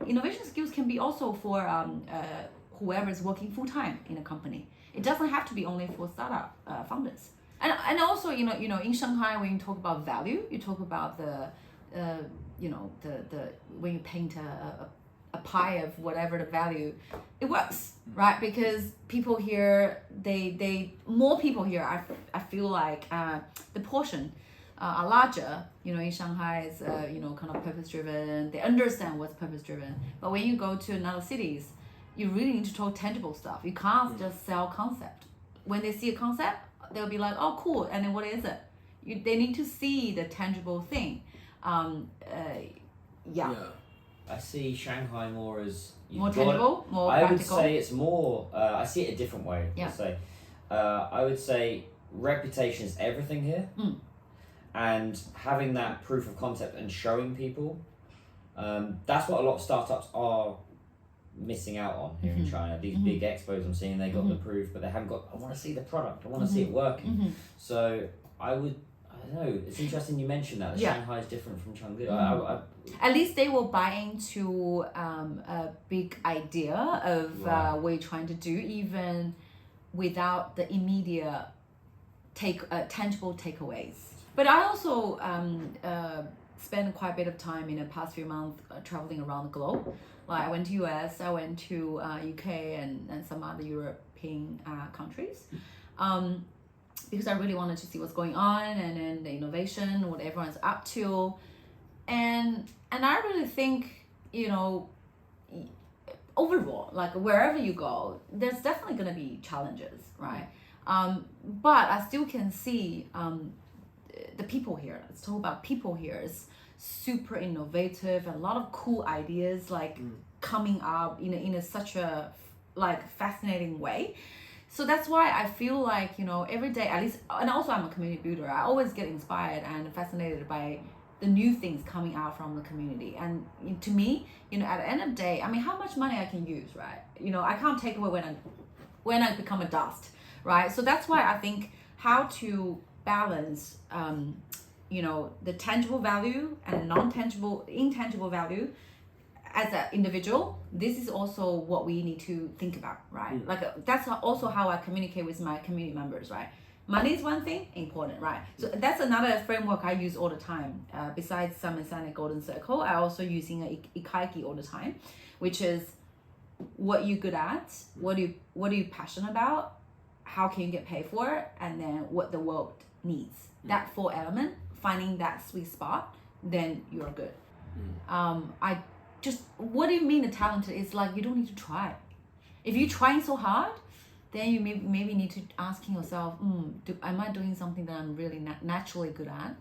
Innovation skills can be also for whoever is working full-time in a company. It doesn't have to be only for startup founders. And also, you know, in Shanghai, when you talk about value, you talk about the when you paint a pie of whatever the value, it works, right? Because people here, more people here, I feel like the portion are larger. You know, in Shanghai, it's kind of purpose-driven. They understand what's purpose-driven. But when you go to another cities, you really need to talk tangible stuff. You can't just sell concept. When they see a concept, they'll be like, oh, cool. And then what is it? They need to see the tangible thing. I see Shanghai more as more tangible, more I practical. would say it's more. I see it a different way. Yeah. I would say reputation is everything here, and having that proof of concept and showing people. That's what a lot of startups are missing out on here in China. These big expos I'm seeing, they got the proof, but they haven't got. I want to see the product. I want to see it working. So I don't know. It's interesting you mentioned that. Shanghai is different from Chengdu. At least they will buy into a big idea of what we're trying to do, even without the immediate tangible takeaways. But I also spent quite a bit of time in the past few months traveling around the globe. Like I went to US, I went to UK and some other European countries. Because I really wanted to see what's going on and then the innovation, what everyone's up to. And I really think, overall, like wherever you go, there's definitely going to be challenges, right? But I still can see the people here. Let's talk about people here. It's super innovative and a lot of cool ideas like coming up in such a like fascinating way. So that's why I feel like, every day, at least, and also I'm a community builder, I always get inspired and fascinated by the new things coming out from the community. And to me, at the end of the day, I mean, how much money I can use, right? I can't take away when I become a dust, right? So that's why I think how to balance, the tangible value and non-tangible, intangible value as an individual. This is also what we need to think about, right? Like that's also how I communicate with my community members, right? Money is one thing, important, right? So that's another framework I use all the time. Besides Samsung Golden Circle, I also using Ikigai all the time, which is what you're good at, what are you passionate about, how can you get paid for it, and then what the world needs. That 4 element, finding that sweet spot, then you're good. What do you mean the talented? It's like you don't need to try. If you're trying so hard, then you maybe need to asking yourself, am I doing something that I'm really naturally good at?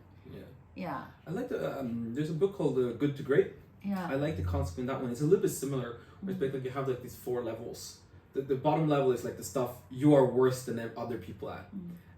Yeah. I like there's a book called Good to Great. Yeah. I like the concept in that one. It's a little bit similar. Where it's like you have like these 4 levels. The bottom level is like the stuff you are worse than other people at.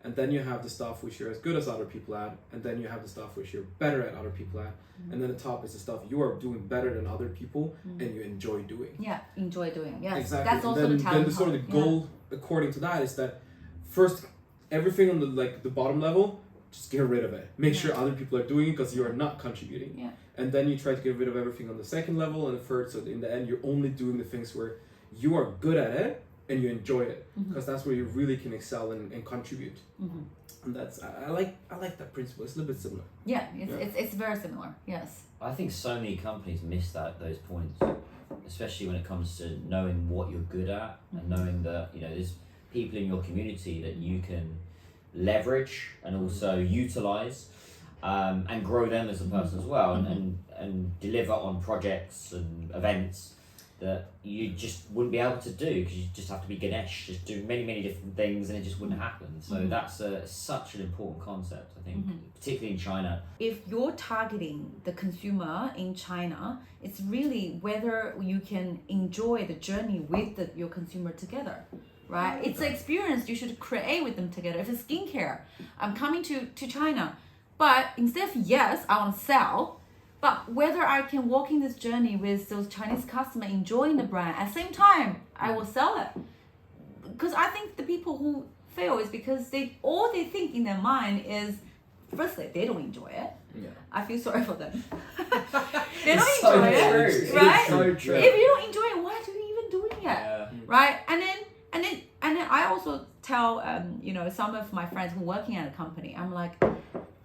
And then you have the stuff which you're as good as other people at, and then you have the stuff which you're better at other people at, and then the top is the stuff you are doing better than other people and you enjoy doing. Yeah, enjoy doing. Yes, exactly. That's also the talent. Then the sort of the goal according to that is that first, everything on the bottom level, just get rid of it. Make sure other people are doing it because you are not contributing. Yeah. And then you try to get rid of everything on the second level and the third. So in the end, you're only doing the things where you are good at it and you enjoy it, because that's where you really can excel and contribute. And that's I like that principle. It's a little bit similar. Yeah, it's very similar. Yes. I think so many companies miss those points, especially when it comes to knowing what you're good at and knowing that there's people in your community that you can leverage and also utilize, and grow them as a person as well, and deliver on projects and events that you just wouldn't be able to do because you just have to be Ganesh, just do many different things, and it just wouldn't happen. So that's such an important concept, I think, particularly in China. If you're targeting the consumer in China, it's really whether you can enjoy the journey with your consumer together, right? It's an experience you should create with them together. If it's skincare, I'm coming to China, but instead of yes, I want to sell, but whether I can walk in this journey with those Chinese customers enjoying the brand, at the same time, I will sell it. Because I think the people who fail is because all they think in their mind is, firstly, they don't enjoy it. Yeah. I feel sorry for them. They don't So enjoy true. it, It's right? so true. If you don't enjoy it, why are you even doing it? Yeah. Right? And then I also tell some of my friends who are working at a company, I'm like,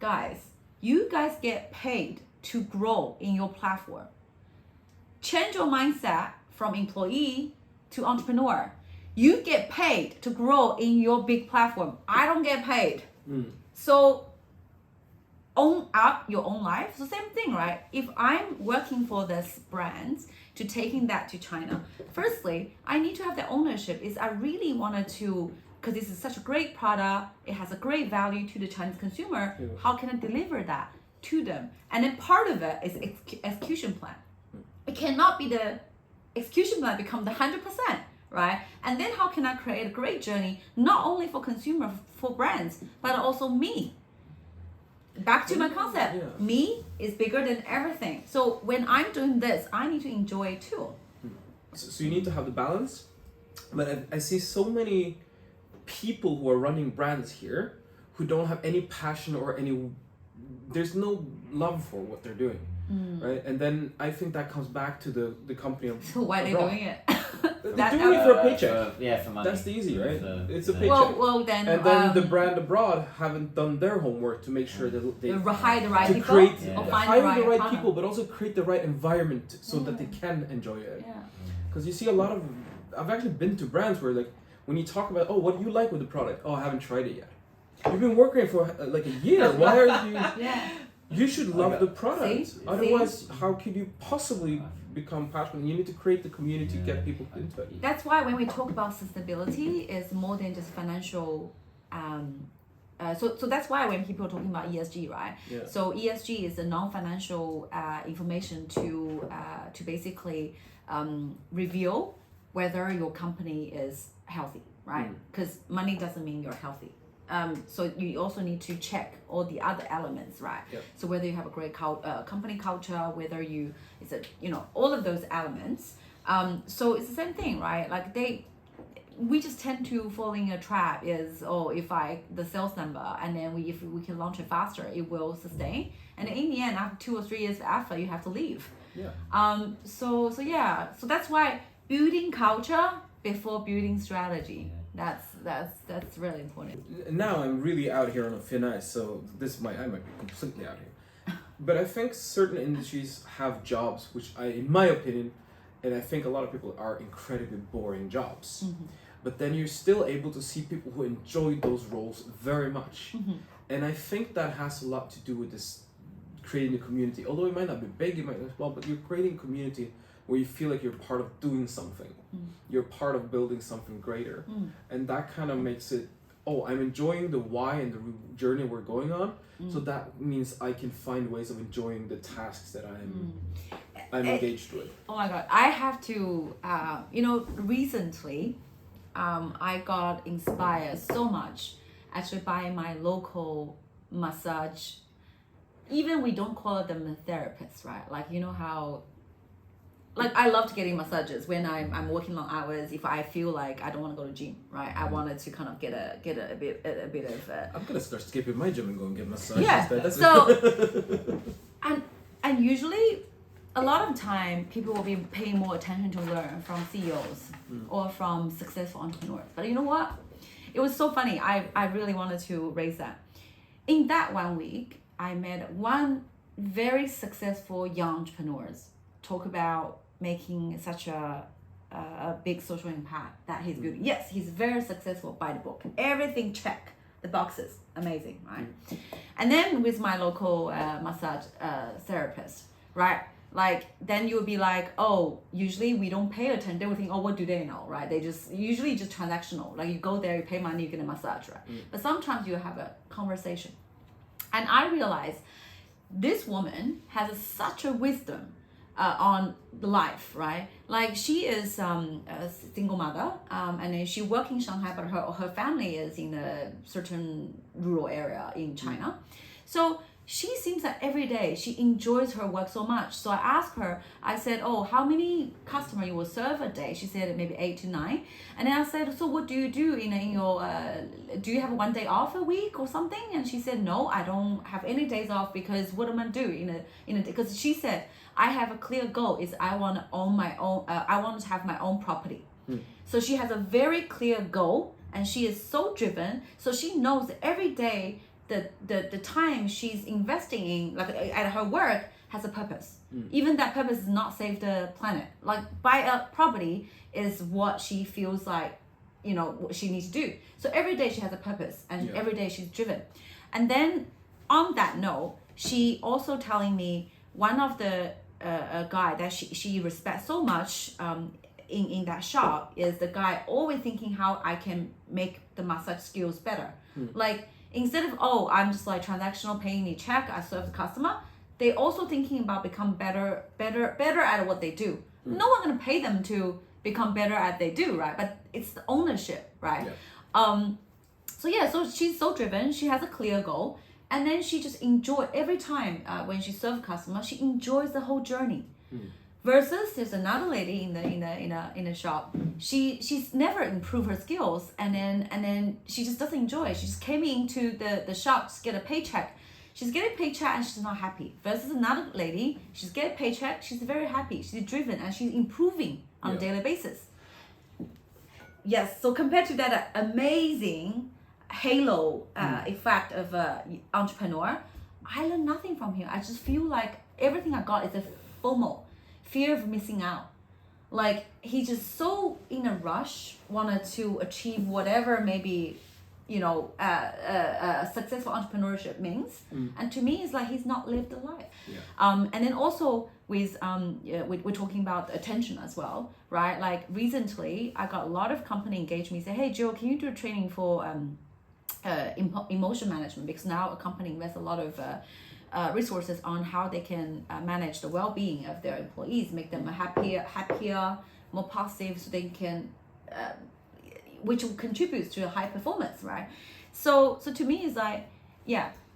guys, you guys get paid to grow in your platform. Change your mindset from employee to entrepreneur. You get paid to grow in your big platform. I don't get paid. So own up your own life. So same thing, right? If I'm working for this brand to taking that to China, firstly, I need to have the ownership. I really wanted to, because this is such a great product, it has a great value to the Chinese consumer. How can I deliver that to them? And then part of it is execution plan. It cannot be the execution plan become the 100%, right? And then how can I create a great journey, not only for consumer, for brands, but also me? Back to my concept, me is bigger than everything. So when I'm doing this, I need to enjoy it too. So you need to have the balance. But I see so many people who are running brands here who don't have any passion or there's no love for what they're doing, right? And then I think that comes back to the company. So why are they doing it? They're doing it for a paycheck. For money. That's the easy, right? It's a yeah. paycheck. Well then. And then the brand abroad haven't done their homework to make sure that they hire the right to people, create or find hire the right partner. people, but also create the right environment so that they can enjoy it. Yeah. Because you see a lot of, I've actually been to brands where when you talk about, what do you like with the product? Oh, I haven't tried it yet. You've been working for a year. Why are you? Yeah. You should love the product. See? Otherwise, how could you possibly become passionate? You need to create the community to get people into it. That's why when we talk about sustainability, it's more than just financial. So that's why when people are talking about ESG, right? Yeah. So ESG is a non-financial information to basically reveal whether your company is healthy, right? Because money doesn't mean you're healthy. So you also need to check all the other elements, right? Yep. So whether you have a great company culture, whether all of those elements. So it's the same thing, right? Like we just tend to fall in a trap is, the sales number, and then if we can launch it faster, it will sustain. And in the end, after 2 or 3 years after, you have to leave. Yeah. So that's why building culture before building strategy. That's really important. Now I'm really out here on a thin ice, so I might be completely out here. But I think certain industries have jobs which in my opinion, and I think a lot of people are incredibly boring jobs. But then you're still able to see people who enjoy those roles very much. And I think that has a lot to do with this creating a community. Although it might not be big, it might as well, but you're creating a community where you feel like you're part of doing something. You're part of building something greater. And that kind of makes it, I'm enjoying the why and the journey we're going on. So that means I can find ways of enjoying the tasks that I'm engaged with. Oh my God, I have to, recently, I got inspired so much actually by my local massage. Even we don't call them a therapist, right? Like, how like I loved getting massages when I'm working long hours. If I feel like I don't want to go to gym, right? I wanted to kind of get a bit of. I'm gonna start skipping my gym and go and get massages. Yeah. That's So, and usually, a lot of time people will be paying more attention to learn from CEOs or from successful entrepreneurs. But you know what? It was so funny. I really wanted to raise that. In that 1 week, I met one very successful young entrepreneurs talk about making such a big social impact that he's building. Yes, he's very successful by the book. Everything check the boxes. Amazing, right? And then with my local massage therapist, right? Like then you would be like, oh, usually we don't pay attention. They would think, oh, what do they know, right? They just usually just transactional. Like you go there, you pay money, you get a massage, right? But sometimes you have a conversation, and I realized this woman has such a wisdom on the life, right? Like she is a single mother, and then she works in Shanghai, but her family is in a certain rural area in China. So she seems that every day she enjoys her work so much. So I asked her, I said, oh, how many customers you will serve a day? She said maybe 8 to 9. And then I said, so what do you do in your, do you have 1 day off a week or something? And she said, no, I don't have any days off because what am I doing in a day? Because she said, I have a clear goal is I want to own my own, I want to have my own property. So she has a very clear goal and she is so driven. So she knows that every day the time she's investing in, like at her work, has a purpose. Even that purpose is not save the planet. Like buy a property is what she feels like, you know, what she needs to do. So every day she has a purpose and every day she's driven. And then on that note, she also telling me one of the guy that she respects so much in that shop is the guy always thinking how I can make the massage skills better. Like instead of, oh, I'm just like transactional, paying me check, I serve the customer, they also thinking about become better at what they do. No one's gonna pay them to become better at they do, right? But it's the ownership, right? So she's so driven, she has a clear goal, and then she just enjoy every time when she serves customer, she enjoys the whole journey. Versus there's another lady in a shop. She's never improved her skills, and then she just doesn't enjoy it. She just came into the shop to get a paycheck. She's getting a paycheck and she's not happy. Versus another lady, she's getting a paycheck, she's very happy, she's driven, and she's improving on a daily basis. Yes, so compared to that amazing halo effect of entrepreneur, I learned nothing from him. I just feel like everything I got is a FOMO. Fear of missing out. Like he just so in a rush wanted to achieve whatever maybe, you know, successful entrepreneurship means. And to me it's like he's not lived a life. And then also with we're talking about attention as well, right? Like recently I got a lot of company engage me, say, hey Jill, can you do a training for emotion management? Because now a company invests a lot of resources on how they can manage the well-being of their employees, make them happier, more positive, so they can, which contributes to a high performance, right? So to me, it's like,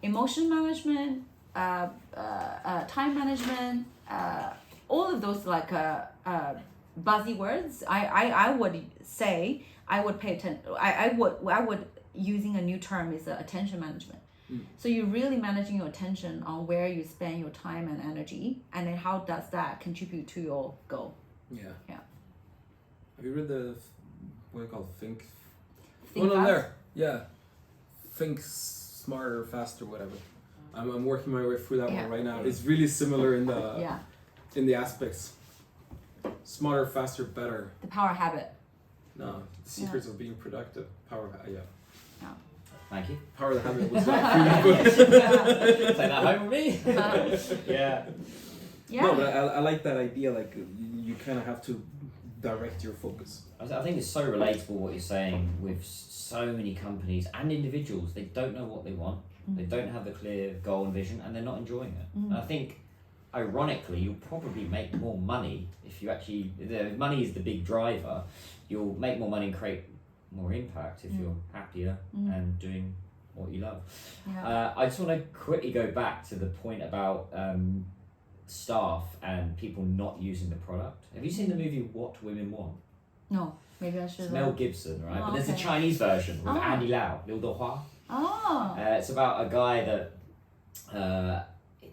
emotion management, time management, all of those like buzzy words. I would say I would pay attention. I would using a new term is attention management. So you're really managing your attention on where you spend your time and energy, and then how does that contribute to your goal? Have you read the what do you call Think Fast? Think Smarter, Faster, whatever. I'm working my way through that one right now. It's really similar in the in the aspects. Smarter, faster, better. The power habit. No, the secrets of being productive. Power. Thank you. Power of the habit was like Take that home with me. No, but I like that idea. Like you kind of have to direct your focus. I think it's so relatable what you're saying with so many companies and individuals. They don't know what they want. They don't have the clear goal and vision, and they're not enjoying it. And I think, ironically, you'll probably make more money if you actually. If money is the big driver, you'll make more money and create more impact if you're happier and doing what you love. I just want to quickly go back to the point about staff and people not using the product. Have you seen the movie What Women Want? No, maybe I should. It's Mel Gibson, right? Oh, But there's a okay. Chinese version with Oh. Andy Lau, Liu Dohua. Oh. It's about a guy that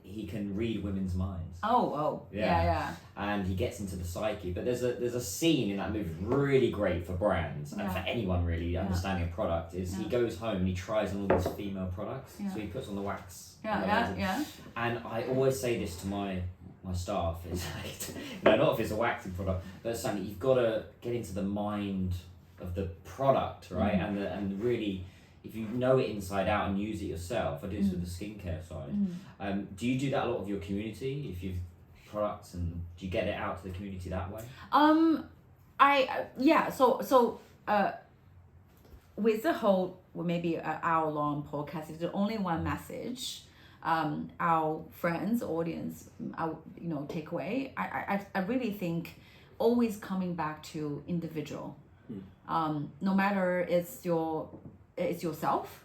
he can read women's minds. Oh. Yeah. And he gets into the psyche. But there's a scene in that movie really great for brands and Yeah. for anyone really understanding a product is he Yeah. goes home and he tries on all these female products. Yeah. So he puts on the wax. Yeah. And I always say this to my staff is like, not if it's a waxing product, but it's something you've got to get into the mind of the product, right? And really, if you know it inside out and use it yourself, I do this with the skincare side. Do you do that a lot of your community? If you've products, and do you get it out to the community that way? With the whole maybe an hour-long podcast, if there's only one message, our friends, audience, take away. I really think always coming back to individual. No matter it's yourself,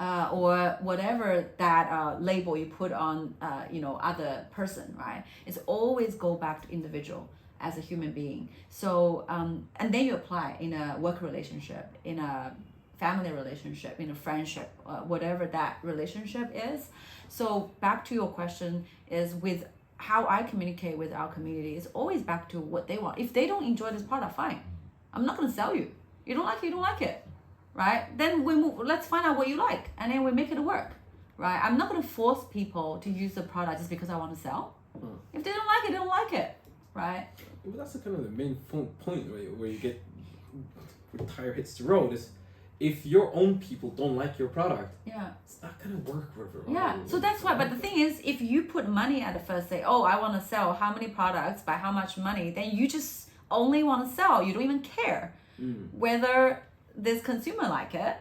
or whatever that label you put on other person, right? It's always go back to individual as a human being. So and then you apply in a work relationship, in a family relationship, in a friendship, whatever that relationship is. So back to your question is with how I communicate with our community is always back to what they want. If they don't enjoy this product, fine. I'm not going to sell you. You don't like it, you don't like it, right? Then we move. Let's find out what you like, and then we make it work, right? I'm not going to force people to use the product just because I want to sell. If they don't like it, they don't like it, right? But that's the kind of the main point where you get where the tire hits the road is if your own people don't like your product, it's not gonna work for everyone. Yeah, so that's why. But the thing is, if you put money at the first, say, oh, I want to sell how many products by how much money, then you just only want to sell. You don't even care whether this consumer like it.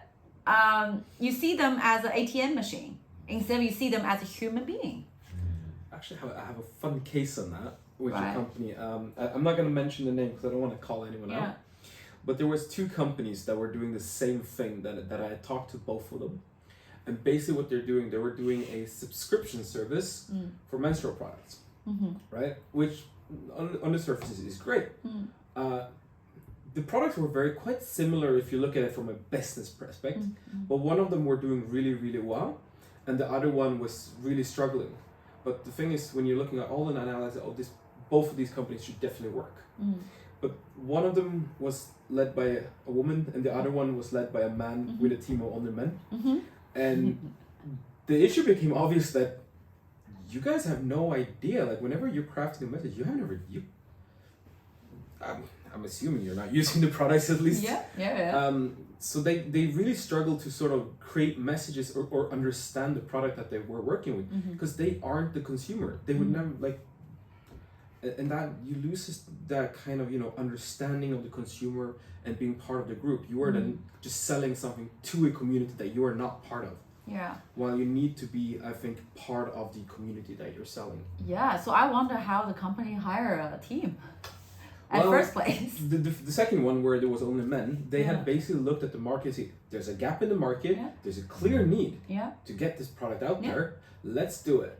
You see them as an ATM machine instead of you see them as a human being. Actually, I have a fun case on that with Right. your company. I'm not gonna mention the name because I don't want to call anyone out. But there was two companies that were doing the same thing that I had talked to both of them. And basically what they were doing a subscription service for menstrual products, right? Which on the surface is great. The products were quite similar if you look at it from a business perspective, but one of them were doing really, really well, and the other one was really struggling. But the thing is, when you're looking at all the analysis, both of these companies should definitely work. But one of them was led by a woman, and the other one was led by a man with a team of other men. And the issue became obvious that you guys have no idea. Like whenever you're crafting a message, I'm assuming you're not using the products at least. So they really struggle to sort of create messages or understand the product that they were working with because they aren't the consumer. They would never like. And that you lose that kind of understanding of the consumer and being part of the group. You are then just selling something to a community that you are not part of. While you need to be, I think, part of the community that you're selling. So I wonder how the company hire a team at first place. The second one where there was only men, they had basically looked at the market. See, there's a gap in the market. There's a clear need to get this product out there. Let's do it.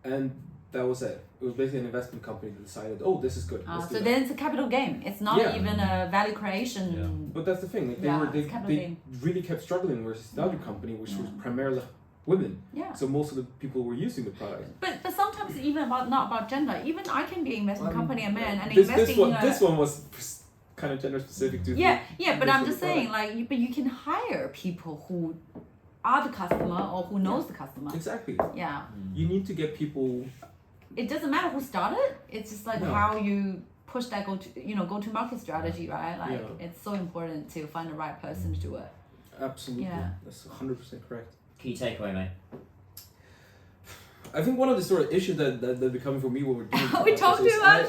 And that was it. It was basically an investment company that decided, oh, this is good. So then it's a capital game. It's not even a value creation. But that's the thing. Like they really kept struggling versus the other company, which was primarily women. So most of the people were using the product. But sometimes even not about gender. Even I can be an investment company, a man, and this one was kind of gender specific to. But I'm just saying, but you can hire people who are the customer or who knows the customer. Exactly. Yeah. You need to get people. It doesn't matter who started. It's just how you push that go to market strategy, right? It's so important to find the right person to do it. Absolutely. That's 100% correct. Key takeaway, mate. I think one of the sort of issues that becoming for me when we're doing we talk too much.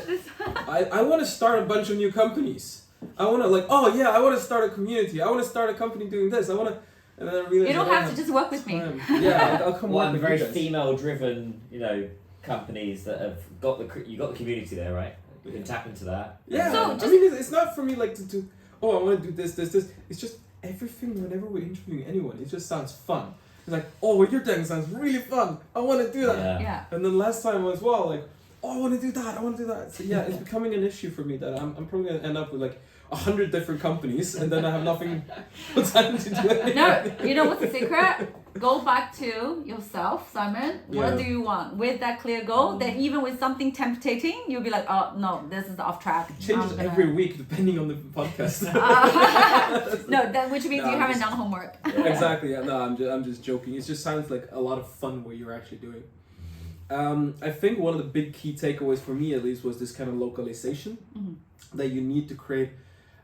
I want to start a bunch of new companies. I want to I want to start a community. I want to start a company doing this. I want to. And then I realized you don't have to just work with me. I'll come work with very you guys. female-driven, companies that have got the community there, right? We can tap into that. Yeah. So I mean, it's not for me to I want to do this. It's just everything. Whenever we're interviewing anyone, it just sounds fun. It's like, oh, what you're doing sounds really fun. I want to do that. Yeah. And then last time as well, oh, I want to do that, I want to do that. So yeah, it's becoming an issue for me that I'm probably going to end up with like 100 different companies and then I have nothing time to do anything. No, you know what's the secret? Go back to yourself, Simon. Yeah. What do you want? With that clear goal, then even with something tempting, you'll be like, oh no, this is off track. It changes every week depending on the podcast. No, that which means No, you I'm haven't just- done homework. Exactly. Yeah, no, I'm just joking. It just sounds like a lot of fun what you're actually doing. I think one of the big key takeaways for me at least was this kind of localization that you need to create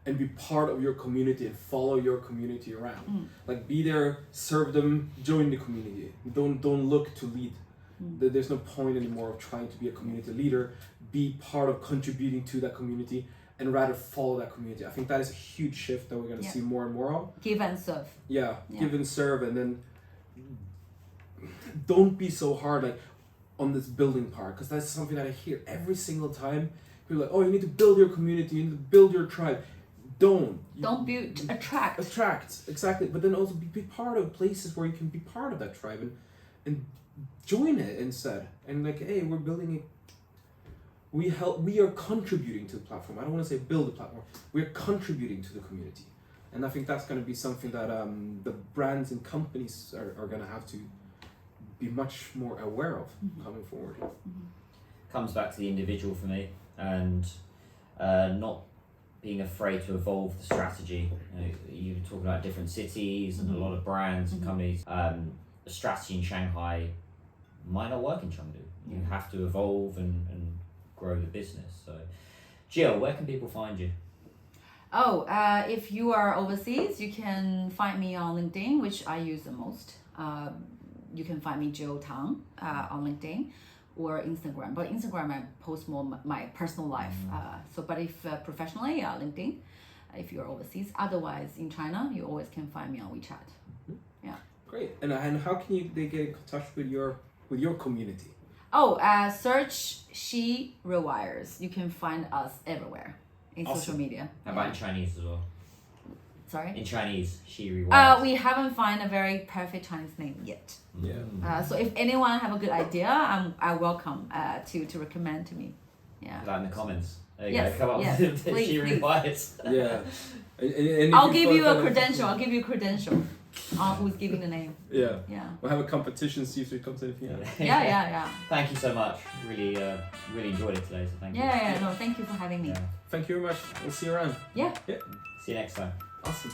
and be part of your community and follow your community around. Like be there, serve them, join the community. Don't look to lead. There's no point anymore of trying to be a community leader. Be part of contributing to that community and rather follow that community. I think that is a huge shift that we're going to see more and more of. Give and serve. Yeah, give and serve, and then don't be so hard like on this building part, because that's something that I hear every single time. People are like, oh, you need to build your community, you need to build your tribe. Don't build, attract. Exactly, but then also be part of places where you can be part of that tribe and join it instead. And like, hey, we're building it. We are contributing to the platform. I don't want to say build the platform. We're contributing to the community. And I think that's going to be something that the brands and companies are going to have to be much more aware of coming forward. Comes back to the individual for me, and not being afraid to evolve the strategy. You were talking about different cities and a lot of brands and companies. A strategy in Shanghai might not work in Chengdu. You have to evolve and grow the business. So, Jill, where can people find you? Oh, if you are overseas, you can find me on LinkedIn, which I use the most. You can find me Jill Tang on LinkedIn or Instagram. But Instagram, I post more my personal life. But if professionally, LinkedIn, if you're overseas. Otherwise, in China, you always can find me on WeChat. Yeah. Great. And how can they get in touch with your community? Oh, search SHE REWIRES. You can find us everywhere in social media. How about in Chinese as well? Sorry? In Chinese, SHE REWIRES. We haven't found a very perfect Chinese name yet. Yeah. So if anyone have a good idea, I welcome to recommend to me. Yeah. Put that in the comments. There you Yes, go. Come up yes, with please, SHE please. REWIRES. Yeah. And I'll give you a credential. I'll give you a credential on who's giving the name. Yeah. Yeah. We'll have a competition, see if there comes anything out. Yeah. Thank you so much. Really enjoyed it today. So thank you. Yeah. No, thank you for having me. Yeah. Thank you very much. We'll see you around. Yeah. See you next time. Awesome.